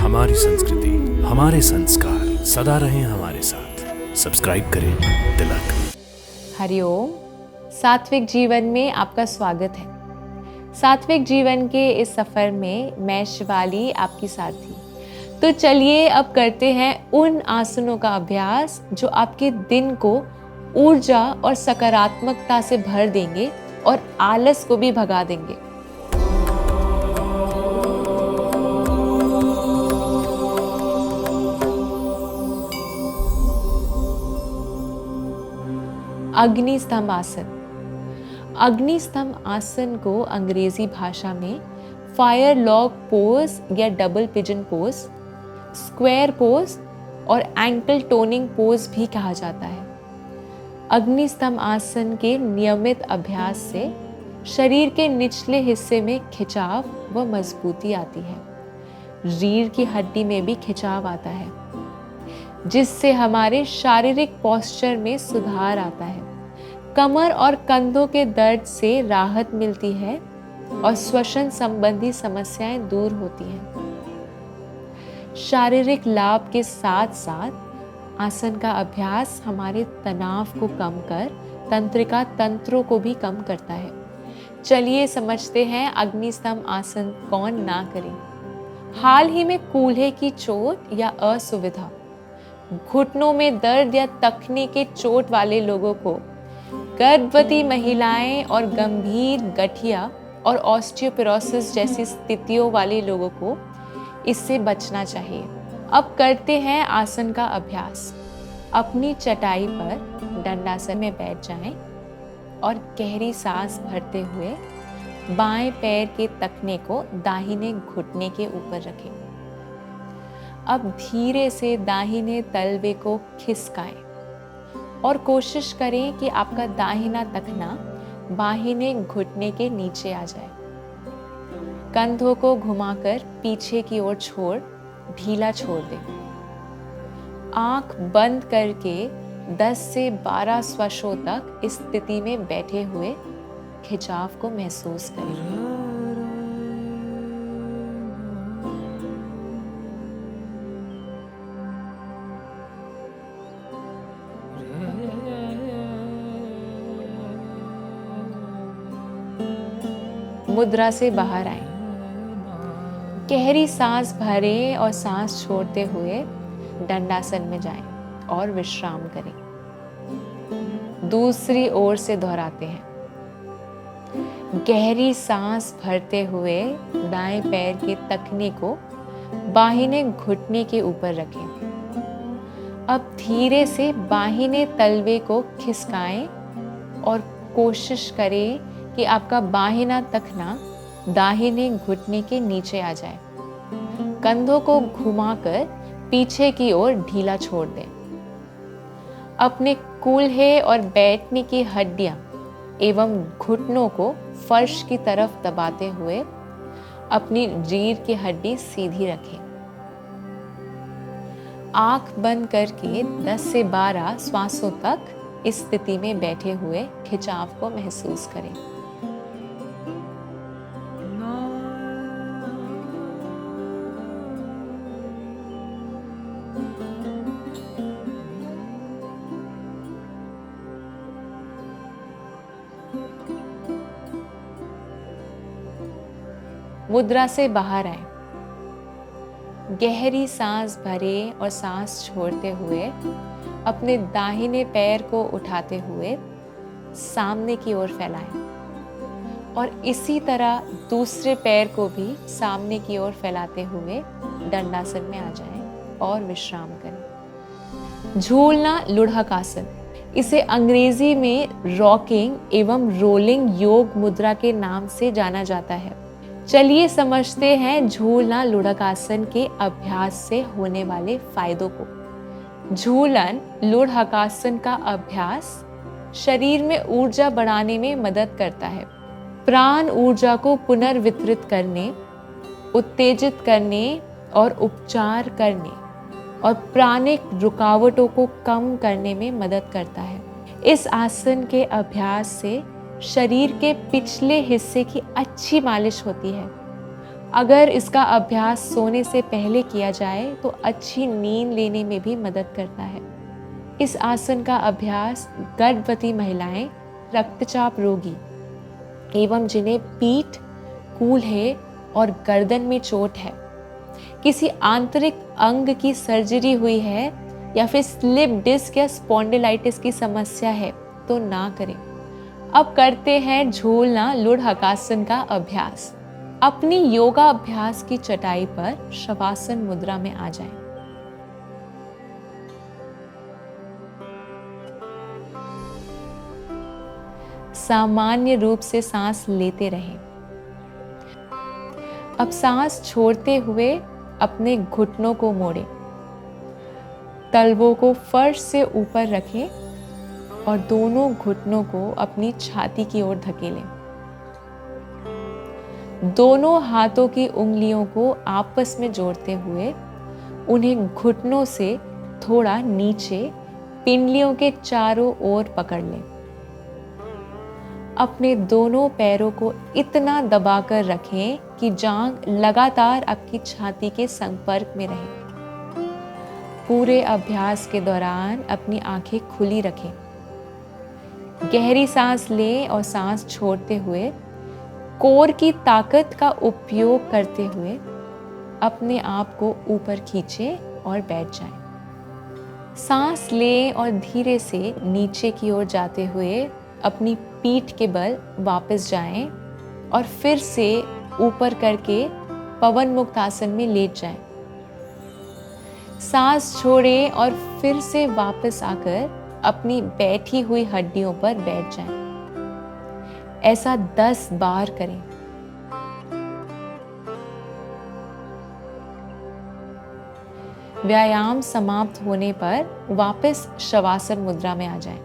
हमारी संस्कृति, हमारे संस्कार सदा रहें हमारे साथ। सब्सक्राइब करें तिलक। हरिओम। सात्विक जीवन में आपका स्वागत है। सात्विक जीवन के इस सफर में मैं शिवाली आपकी साथी। तो चलिए अब करते हैं उन आसनों का अभ्यास जो आपके दिन को ऊर्जा और सकारात्मकता से भर देंगे और आलस को भी भगा देंगे। अग्निस्तंभ आसन। अग्निस्तंभ आसन को अंग्रेजी भाषा में फायर लॉग पोज या double pigeon pose, square pose और एंकल टोनिंग पोज भी कहा जाता है। अग्निस्तंभ आसन के नियमित अभ्यास से शरीर के निचले हिस्से में खिंचाव व मजबूती आती है। रीढ़ की हड्डी में भी खिंचाव आता है, जिससे हमारे शारीरिक पोस्चर में सुधार आता है। कमर और कंधों के दर्द से राहत मिलती है और श्वसन संबंधी समस्याएं दूर होती हैं। शारीरिक लाभ के साथ साथ आसन का अभ्यास हमारे तनाव को कम कर तंत्रिका तंत्रों को भी कम करता है। चलिए समझते हैं अग्निस्तंभ आसन कौन ना करे। हाल ही में कूल्हे की चोट या असुविधा, घुटनों में दर्द या तखने के चोट वाले लोगों को, गर्भवती महिलाएं और गंभीर गठिया और ऑस्टियोपोरोसिस जैसी स्थितियों वाले लोगों को इससे बचना चाहिए। अब करते हैं आसन का अभ्यास। अपनी चटाई पर दंडासन में बैठ जाएं और गहरी सांस भरते हुए बाएं पैर के तखने को दाहिने घुटने के ऊपर रखें। अब धीरे से दाहिने तलवे को खिसकाएं और कोशिश करें कि आपका दाहिना तखना बाहिने घुटने के नीचे आ जाए। कंधों को घुमाकर पीछे की ओर ढीला छोड़ दें। आंख बंद करके 10 से 12 श्वासों तक इस स्थिति में बैठे हुए खिंचाव को महसूस करें। मुद्रा से बाहर आएं। गहरी सांस भरें और सांस छोड़ते हुए दंडासन में जाएं और विश्राम करें। दूसरी ओर से दोहराते हैं। गहरी सांस भरते हुए दाएं पैर के तखने को बाहिने घुटने के ऊपर रखें। अब धीरे से बाहिने तलवे को खिसकाएं और कोशिश करें कि आपका बाहिना तखना दाहिने घुटने के नीचे आ जाए। कंधों को घुमाकर पीछे की ओर ढीला छोड़ दें। अपने कूल्हे और बैठने की हड्डियां एवं घुटनों को फर्श की तरफ दबाते हुए अपनी रीढ़ की हड्डी सीधी रखें। आंख बंद करके 10 से 12 श्वासों तक इस स्थिति में बैठे हुए खिंचाव को महसूस करें। मुद्रा से बाहर आए। गहरी सांस भरें और सांस छोड़ते हुए अपने दाहिने पैर को उठाते हुए सामने की ओर फैलाएं और इसी तरह दूसरे पैर को भी सामने की ओर फैलाते हुए दंडासन में आ जाएं और विश्राम करें। झूलना लुढ़क आसन, इसे अंग्रेजी में रॉकिंग एवं रोलिंग योग मुद्रा के नाम से जाना जाता है। चलिए समझते हैं झूलना लुढ़क आसन के अभ्यास से होने वाले फायदों को। झूलन लुढ़क आसन का अभ्यास शरीर में ऊर्जा बढ़ाने में मदद करता है। प्राण ऊर्जा को पुनर्वितरित करने, उत्तेजित करने और उपचार करने और प्राणिक रुकावटों को कम करने में मदद करता है। इस आसन के अभ्यास से शरीर के पिछले हिस्से की अच्छी मालिश होती है। अगर इसका अभ्यास सोने से पहले किया जाए तो अच्छी नींद लेने में भी मदद करता है। इस आसन का अभ्यास गर्भवती महिलाएं, रक्तचाप रोगी एवं जिन्हें पीठ, कूल्हे है और गर्दन में चोट है, किसी आंतरिक अंग की सर्जरी हुई है या फिर स्लिप डिस्क या स्पॉन्डिलाइटिस की समस्या है तो ना करें। अब करते हैं झूलना लुढ़ हकासन का अभ्यास। अपनी योगा अभ्यास की चटाई पर शवासन मुद्रा में आ जाएं। सामान्य रूप से सांस लेते रहें। अब सांस छोड़ते हुए अपने घुटनों को मोड़ें, तलवों को फर्श से ऊपर रखें और दोनों घुटनों को अपनी छाती की ओर धकेलें। दोनों हाथों की उंगलियों को आपस में जोड़ते हुए उन्हें घुटनों से थोड़ा नीचे पिंडलियों के चारों ओर पकड़ लें। अपने दोनों पैरों को इतना दबाकर रखें कि जांघ लगातार आपकी छाती के संपर्क में रहे। पूरे अभ्यास के दौरान अपनी आंखें खुली रखें। गहरी सांस लें और सांस छोड़ते हुए कोर की ताकत का उपयोग करते हुए अपने आप को ऊपर खींचें और बैठ जाएं। सांस लें और धीरे से नीचे की ओर जाते हुए अपनी पीठ के बल वापस जाएं और फिर से ऊपर करके पवन मुक्त आसन में लेट जाएं। सांस छोड़ें और फिर से वापस आकर अपनी बैठी हुई हड्डियों पर बैठ जाएं। ऐसा 10 बार करें। व्यायाम समाप्त होने पर वापस शवासन मुद्रा में आ जाएं।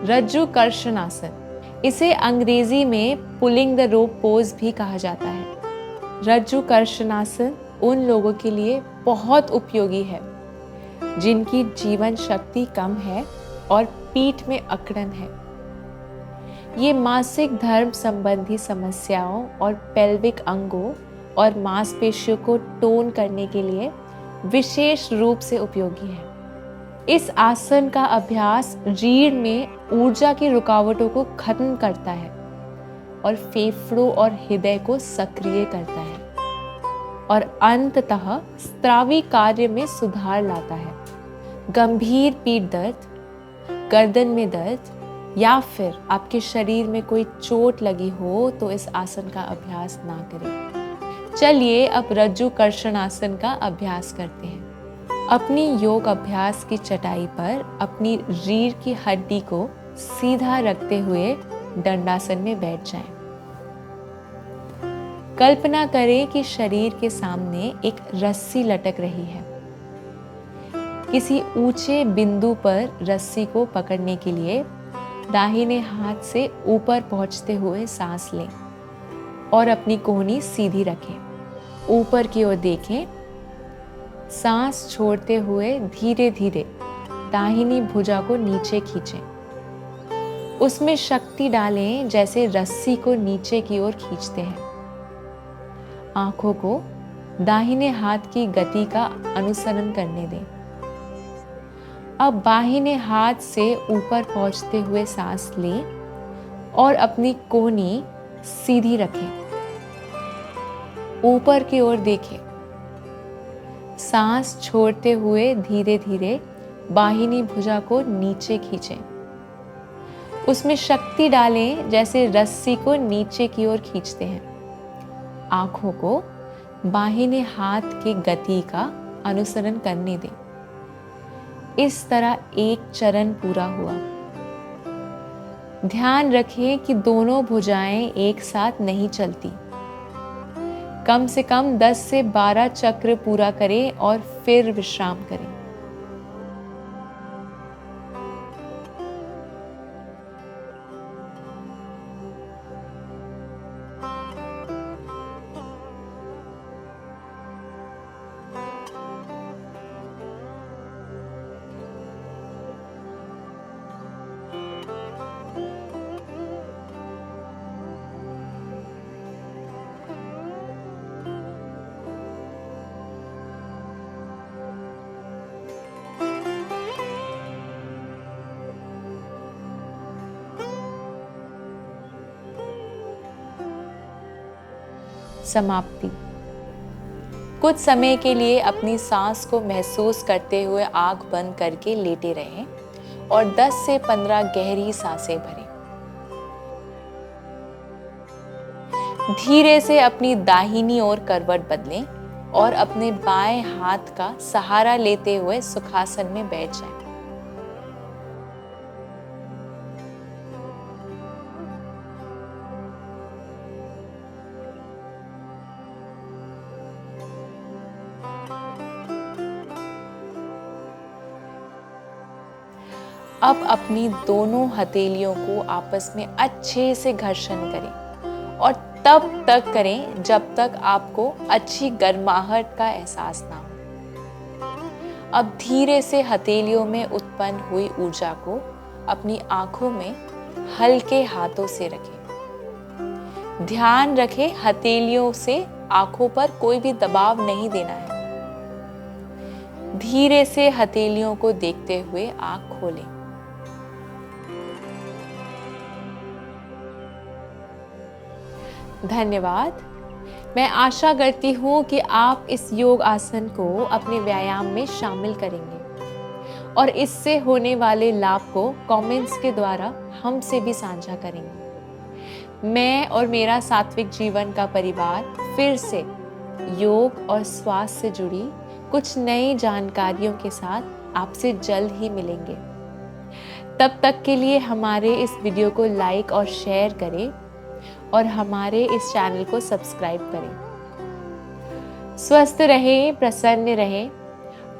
रज्जु कर्षण आसन, इसे अंग्रेजी में पुलिंग द रोप पोज भी कहा जाता है। रज्जु कर्षणासन उन लोगों के लिए बहुत उपयोगी है जिनकी जीवन शक्ति कम है और पीठ में अकड़न है। ये मासिक धर्म संबंधी समस्याओं और पेल्विक अंगों और मांसपेशियों को टोन करने के लिए विशेष रूप से उपयोगी है। इस आसन का अभ्यास रीढ़ में ऊर्जा की रुकावटों को खत्म करता है और फेफड़ों और हृदय को सक्रिय करता है और अंततः स्त्रावी कार्य में सुधार लाता है। गंभीर पीठ दर्द, गर्दन में दर्द या फिर आपके शरीर में कोई चोट लगी हो तो इस आसन का अभ्यास ना करें। चलिए अब रज्जु कर्षण आसन का अभ्यास करते हैं। अपनी योग अभ्यास की चटाई पर अपनी रीढ़ की हड्डी को सीधा रखते हुए दंडासन में बैठ जाएं। कल्पना करें कि शरीर के सामने एक रस्सी लटक रही है। किसी ऊंचे बिंदु पर रस्सी को पकड़ने के लिए दाहिने हाथ से ऊपर पहुंचते हुए सांस लें और अपनी कोहनी सीधी रखें। ऊपर की ओर देखें। सांस छोड़ते हुए धीरे धीरे दाहिनी भुजा को नीचे खींचें। उसमें शक्ति डालें जैसे रस्सी को नीचे की ओर खींचते हैं। आंखों को दाहिने हाथ की गति का अनुसरण करने दें। अब बाहिने हाथ से ऊपर पहुंचते हुए सांस लें और अपनी कोहनी सीधी रखें। ऊपर की ओर देखें। सांस छोड़ते हुए धीरे धीरे बाहिनी भुजा को नीचे खींचें। उसमें शक्ति डालें जैसे रस्सी को नीचे की ओर खींचते हैं। आंखों को बाहिने हाथ की गति का अनुसरण करने दें। इस तरह एक चरण पूरा हुआ। ध्यान रखें कि दोनों भुजाएं एक साथ नहीं चलती। कम से कम 10 से 12 चक्र पूरा करें और फिर विश्राम करें। समाप्ति। कुछ समय के लिए अपनी सांस को महसूस करते हुए आंख बंद करके लेटे रहें और 10 से 15 गहरी सांसें भरें। धीरे से अपनी दाहिनी ओर करवट बदलें और अपने बाएं हाथ का सहारा लेते हुए सुखासन में बैठ जाएं। अब अपनी दोनों हथेलियों को आपस में अच्छे से घर्षण करें और तब तक करें जब तक आपको अच्छी गर्माहट का एहसास ना हो। अब धीरे से हथेलियों में उत्पन्न हुई ऊर्जा को अपनी आंखों में हल्के हाथों से रखें। ध्यान रखें, हथेलियों से आंखों पर कोई भी दबाव नहीं देना है। धीरे से हथेलियों को देखते हुए आंख खोलें। धन्यवाद। मैं आशा करती हूँ कि आप इस योग आसन को अपने व्यायाम में शामिल करेंगे और इससे होने वाले लाभ को कमेंट्स के द्वारा हमसे भी साझा करेंगे। मैं और मेरा सात्विक जीवन का परिवार फिर से योग और स्वास्थ्य से जुड़ी कुछ नई जानकारियों के साथ आपसे जल्द ही मिलेंगे। तब तक के लिए हमारे इस वीडियो को लाइक और शेयर करें और हमारे इस चैनल को सब्सक्राइब करें। स्वस्थ रहें, प्रसन्न रहें।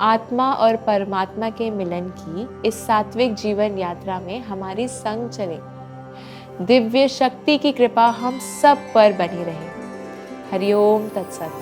आत्मा और परमात्मा के मिलन की इस सात्विक जीवन यात्रा में हमारी संग चले। दिव्य शक्ति की कृपा हम सब पर बनी रहे। हरिओम तत्सत।